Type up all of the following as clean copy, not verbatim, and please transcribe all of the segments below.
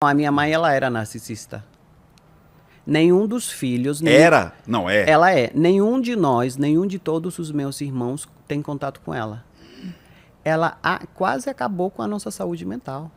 A minha mãe, ela era narcisista. Nenhum dos filhos... Era? Não, é. Ela é. Nenhum de nós, nenhum de todos os meus irmãos tem contato com ela. Ela quase acabou com a nossa saúde mental.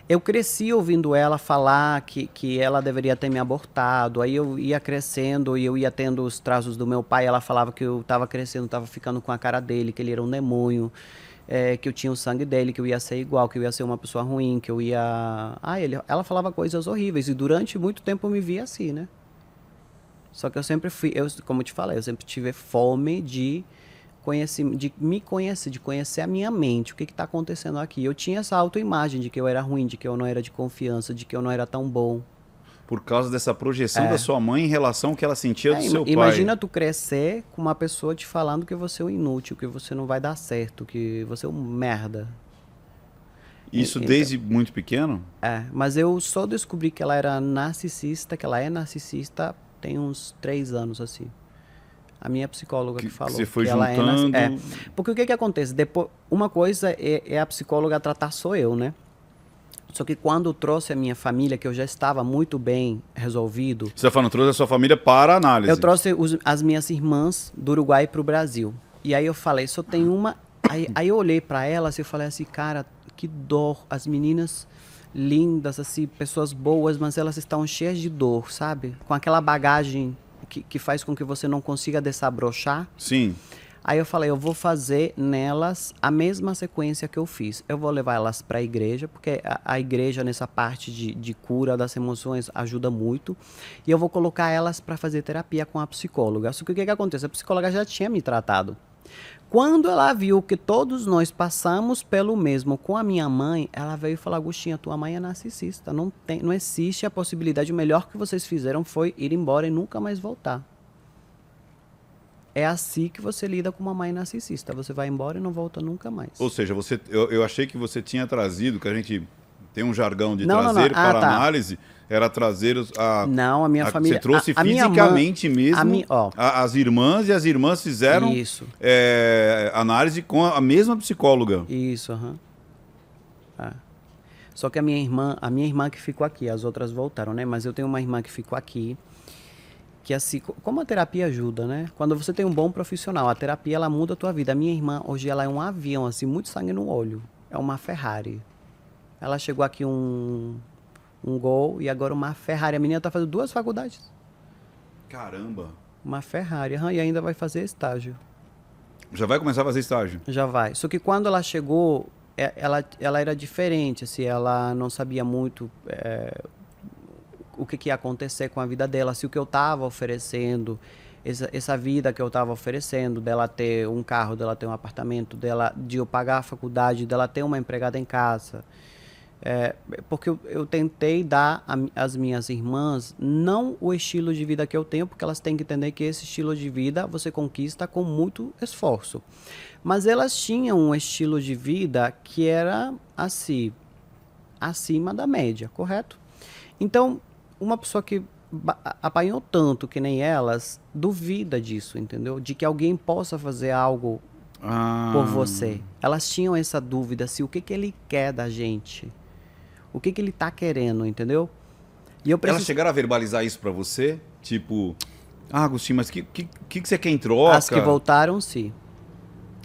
Eu cresci ouvindo ela falar que ela deveria ter me abortado. Aí eu ia crescendo e eu ia tendo os traços do meu pai. Ela falava que eu estava crescendo, estava ficando com a cara dele, que ele era um demônio. Que eu tinha o sangue dele, que eu ia ser igual, que eu ia ser uma pessoa ruim, que eu ia... ela falava coisas horríveis e durante muito tempo eu me via assim, né? Só que eu sempre fui, como eu te falei, eu sempre tive fome de me conhecer, de conhecer a minha mente, o que está acontecendo aqui. Eu tinha essa autoimagem de que eu era ruim, de que eu não era de confiança, de que eu não era tão bom. Por causa dessa projeção da sua mãe em relação ao que ela sentia do seu pai. Imagina tu crescer com uma pessoa te falando que você é um inútil, que você não vai dar certo, que você é um merda. Isso desde muito pequeno? Mas eu só descobri que ela era narcisista, que ela é narcisista, tem uns 3 anos, assim. A minha psicóloga que falou. Você foi que juntando... ela porque o que acontece? Depois, uma coisa é a psicóloga tratar sou eu, né? Só que quando eu trouxe a minha família, que eu já estava muito bem resolvido... Você está falando, trouxe a sua família para análise. Eu trouxe as minhas irmãs do Uruguai para o Brasil. E aí eu falei, só tem uma... Aí eu olhei para elas e falei assim, cara, que dor. As meninas lindas, assim, pessoas boas, mas elas estão cheias de dor, sabe? Com aquela bagagem que faz com que você não consiga desabrochar. Sim. Aí eu falei, eu vou fazer nelas a mesma sequência que eu fiz. Eu vou levar elas para a igreja, porque a igreja nessa parte de cura das emoções ajuda muito. E eu vou colocar elas para fazer terapia com a psicóloga. Só que o que acontece? A psicóloga já tinha me tratado. Quando ela viu que todos nós passamos pelo mesmo com a minha mãe, ela veio e falou, Agostinha, tua mãe é narcisista. Não existe a possibilidade. O melhor que vocês fizeram foi ir embora e nunca mais voltar. É assim que você lida com uma mãe narcisista. Você vai embora e não volta nunca mais. Ou seja, eu achei que você tinha trazido, que a gente tem um jargão de trazer para análise, era trazer Não, a minha família... Você trouxe fisicamente mesmo as irmãs, e as irmãs fizeram análise com a mesma psicóloga. Isso, Só que a minha irmã que ficou aqui, as outras voltaram, né? Mas eu tenho uma irmã que ficou aqui, que assim, como a terapia ajuda, né? Quando você tem um bom profissional, a terapia, ela muda a tua vida. A minha irmã, hoje, ela é um avião, assim, muito sangue no olho. É uma Ferrari. Ela chegou aqui um Gol e agora uma Ferrari. A menina tá fazendo 2 faculdades. Caramba! Uma Ferrari, e ainda vai fazer estágio. Já vai começar a fazer estágio? Já vai. Só que quando ela chegou, ela era diferente, assim, ela não sabia muito... o que ia acontecer com a vida dela, se o que eu estava oferecendo, essa vida que eu estava oferecendo, dela ter um carro, dela ter um apartamento, de eu pagar a faculdade, dela ter uma empregada em casa. Porque eu tentei dar às minhas irmãs não o estilo de vida que eu tenho, porque elas têm que entender que esse estilo de vida você conquista com muito esforço. Mas elas tinham um estilo de vida que era assim, acima da média, correto? Então, uma pessoa que apanhou tanto que nem elas, duvida disso, entendeu? De que alguém possa fazer algo por você. Elas tinham essa dúvida, assim, o que ele quer da gente? O que ele tá querendo, entendeu? E Elas chegaram a verbalizar isso pra você? Tipo, Agostinho, mas o que você quer em troca? As que voltaram, sim.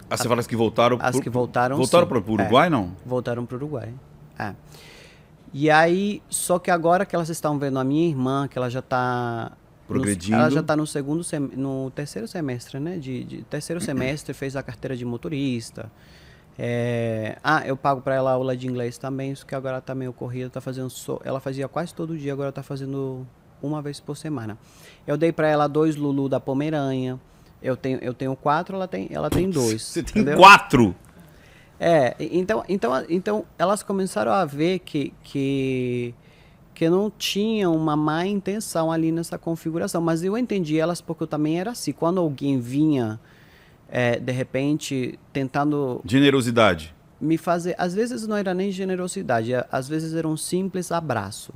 Você fala que voltaram... As que voltaram, voltaram sim. Para o Uruguai, não? Voltaram para o Uruguai, E aí, só que agora que elas estão vendo a minha irmã, que ela já está... Progredindo. Ela já está no terceiro semestre, né? Terceiro semestre, fez a carteira de motorista. Eu pago para ela aula de inglês também, isso que agora está meio corrida, tá fazendo ela fazia quase todo dia, agora está fazendo uma vez por semana. Eu dei para ela 2 Lulu da Pomerânia. Eu tenho 4, ela tem 2. Você tem 4? Então elas começaram a ver que não tinha uma má intenção ali nessa configuração. Mas eu entendi elas porque eu também era assim. Quando alguém vinha, de repente, tentando... Generosidade. Me fazer... Às vezes não era nem generosidade, às vezes era um simples abraço.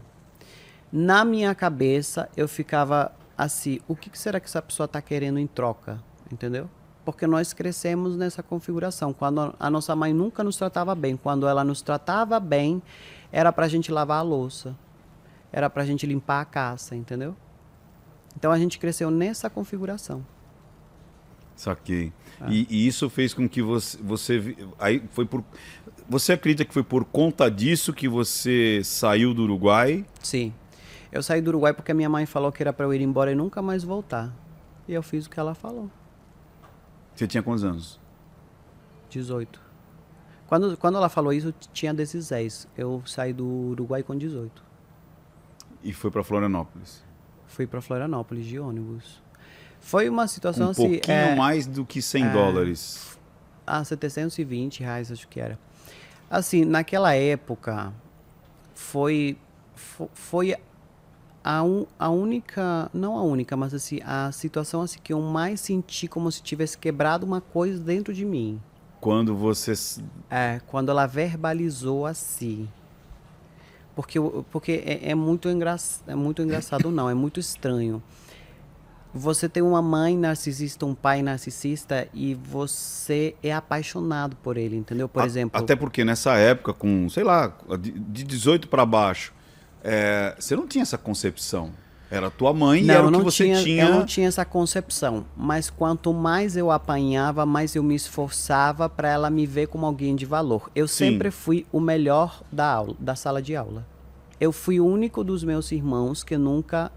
Na minha cabeça, eu ficava assim, o que será que essa pessoa está querendo em troca? Entendeu? Porque nós crescemos nessa configuração. Quando a nossa mãe nunca nos tratava bem. Quando ela nos tratava bem, era pra gente lavar a louça, era pra gente limpar a casa, entendeu? Então a gente cresceu nessa configuração. Saquei. E isso fez com que você aí foi por... Você acredita que foi por conta disso que você saiu do Uruguai? Sim. Eu saí do Uruguai porque a minha mãe falou que era para eu ir embora e nunca mais voltar. E eu fiz o que ela falou. Você tinha quantos anos? 18. Quando ela falou isso, eu tinha 16. Eu saí do Uruguai com 18. E foi para Florianópolis? Fui para Florianópolis de ônibus. Foi uma situação assim... Um pouquinho mais do que 100 dólares. R$720, acho que era. Assim, naquela época, foi a única, não a única, mas assim, a situação assim, que eu mais senti como se tivesse quebrado uma coisa dentro de mim. Quando você... Quando ela verbalizou assim. Porque é muito engraçado, não, é muito estranho. Você tem uma mãe narcisista, um pai narcisista e você é apaixonado por ele, entendeu? Por exemplo... Até porque nessa época, com, sei lá, de 18 para baixo, você não tinha essa concepção. Era tua mãe e era o que você tinha... Eu não tinha essa concepção. Mas quanto mais eu apanhava, mais eu me esforçava para ela me ver como alguém de valor. Eu sempre fui o melhor da sala de aula. Eu fui o único dos meus irmãos que nunca...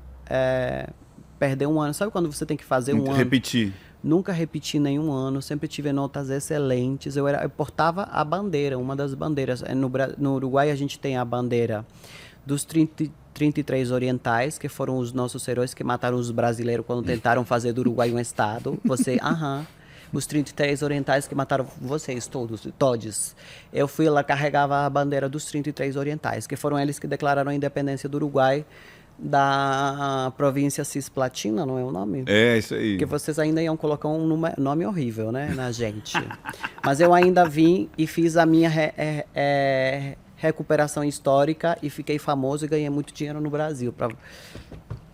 perdeu um ano. Sabe quando você tem que fazer um ano? Repetir. Nunca repeti nenhum ano, sempre tive notas excelentes. Eu portava a bandeira, uma das bandeiras. No Uruguai a gente tem a bandeira dos 33 orientais, que foram os nossos heróis que mataram os brasileiros quando tentaram fazer do Uruguai um estado. Os 33 orientais que mataram vocês todos. Eu fui lá, carregava a bandeira dos 33 orientais, que foram eles que declararam a independência do Uruguai, da província Cisplatina, não é o nome? É, isso aí. Porque vocês ainda iam colocar um nome horrível, né, na gente. Mas eu ainda vim e fiz a minha recuperação histórica e fiquei famoso e ganhei muito dinheiro no Brasil.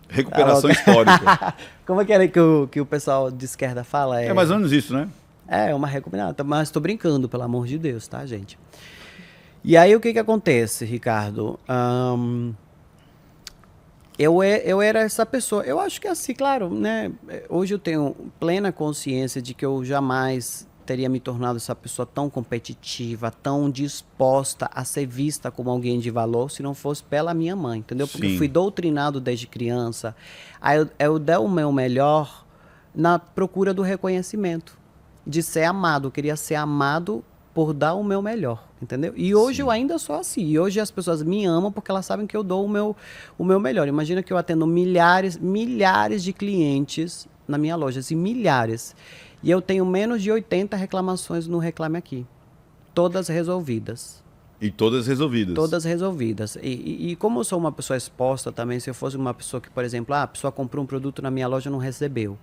Recuperação histórica. Como é que era que o pessoal de esquerda fala? É mais ou menos isso, né? É uma recuperação. Mas estou brincando, pelo amor de Deus, tá, gente? E aí o que acontece, Ricardo? Eu era essa pessoa. Eu acho que assim, claro, né? Hoje eu tenho plena consciência de que eu jamais teria me tornado essa pessoa tão competitiva, tão disposta a ser vista como alguém de valor, se não fosse pela minha mãe, entendeu? Porque eu fui doutrinado desde criança. Aí eu dei o meu melhor na procura do reconhecimento, de ser amado. Eu queria ser amado por dar o meu melhor, entendeu? E hoje eu ainda sou assim. E hoje as pessoas me amam porque elas sabem que eu dou o meu melhor. Imagina que eu atendo milhares de clientes na minha loja, assim, milhares. E eu tenho menos de 80 reclamações no Reclame Aqui. Todas resolvidas. E todas resolvidas? Todas resolvidas. E como eu sou uma pessoa exposta também, se eu fosse uma pessoa que, por exemplo, a pessoa comprou um produto na minha loja e não recebeu,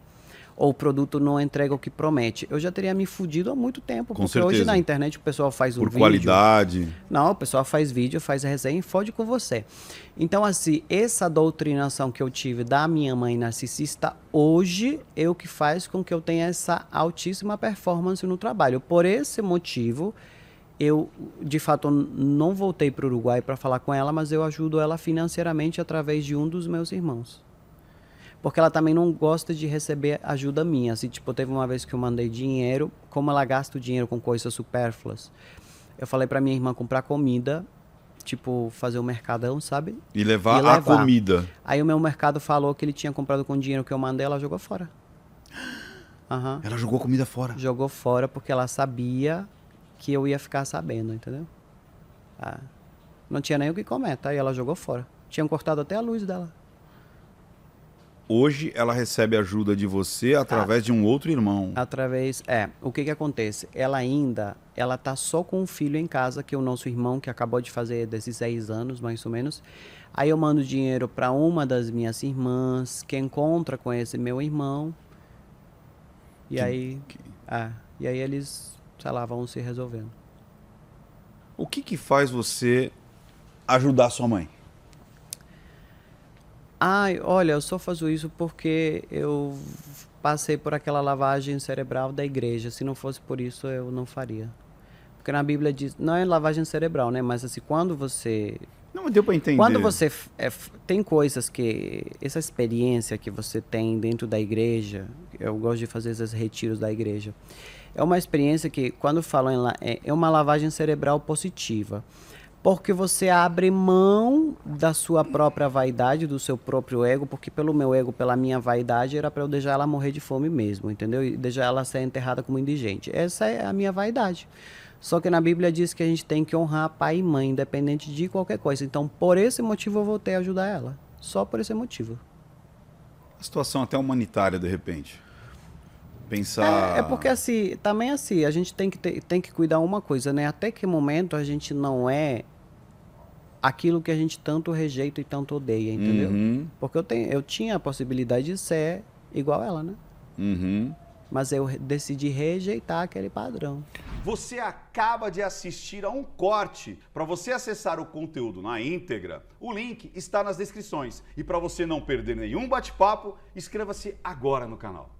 ou o produto não entrega o que promete, eu já teria me fudido há muito tempo. Com certeza. Hoje na internet o pessoal faz um vídeo. Por qualidade. Não, o pessoal faz vídeo, faz resenha e fode com você. Então, assim, essa doutrinação que eu tive da minha mãe narcisista, hoje é o que faz com que eu tenha essa altíssima performance no trabalho. Por esse motivo, eu, de fato, não voltei para o Uruguai para falar com ela, mas eu ajudo ela financeiramente através de um dos meus irmãos. Porque ela também não gosta de receber ajuda minha. Assim, tipo, teve uma vez que eu mandei dinheiro, como ela gasta o dinheiro com coisas supérfluas, eu falei pra minha irmã comprar comida, tipo, fazer um mercadão, sabe? E levar a comida. Aí o meu mercado falou que ele tinha comprado com o dinheiro que eu mandei, ela jogou fora. Ela jogou a comida fora? Jogou fora porque ela sabia que eu ia ficar sabendo, entendeu? Não tinha nem o que comer, tá? E ela jogou fora. Tinham cortado até a luz dela. Hoje ela recebe ajuda de você através de um outro irmão. O que acontece? Ela tá só com um filho em casa, que é o nosso irmão, que acabou de fazer 16 anos, mais ou menos. Aí eu mando dinheiro para uma das minhas irmãs, que encontra com esse meu irmão. E aí eles, sei lá, vão se resolvendo. O que faz você ajudar sua mãe? Olha, eu só faço isso porque eu passei por aquela lavagem cerebral da igreja. Se não fosse por isso, eu não faria. Porque na Bíblia diz, não é lavagem cerebral, né? Mas assim, quando você... Não, mas deu para entender. Quando você tem coisas que... Essa experiência que você tem dentro da igreja, eu gosto de fazer esses retiros da igreja, é uma experiência que, quando falam é uma lavagem cerebral positiva. Porque você abre mão da sua própria vaidade, do seu próprio ego, porque pelo meu ego, pela minha vaidade, era para eu deixar ela morrer de fome mesmo, entendeu? E deixar ela ser enterrada como indigente. Essa é a minha vaidade. Só que na Bíblia diz que a gente tem que honrar pai e mãe, independente de qualquer coisa. Então, por esse motivo, eu voltei a ajudar ela. Só por esse motivo. A situação até humanitária, de repente. Pensar... É porque assim, também assim, a gente tem que cuidar uma coisa, né? Até que momento a gente não é aquilo que a gente tanto rejeita e tanto odeia, entendeu? Uhum. Porque eu tinha a possibilidade de ser igual ela, né? Uhum. Mas eu decidi rejeitar aquele padrão. Você acaba de assistir a um corte. Para você acessar o conteúdo na íntegra, o link está nas descrições. E para você não perder nenhum bate-papo, inscreva-se agora no canal.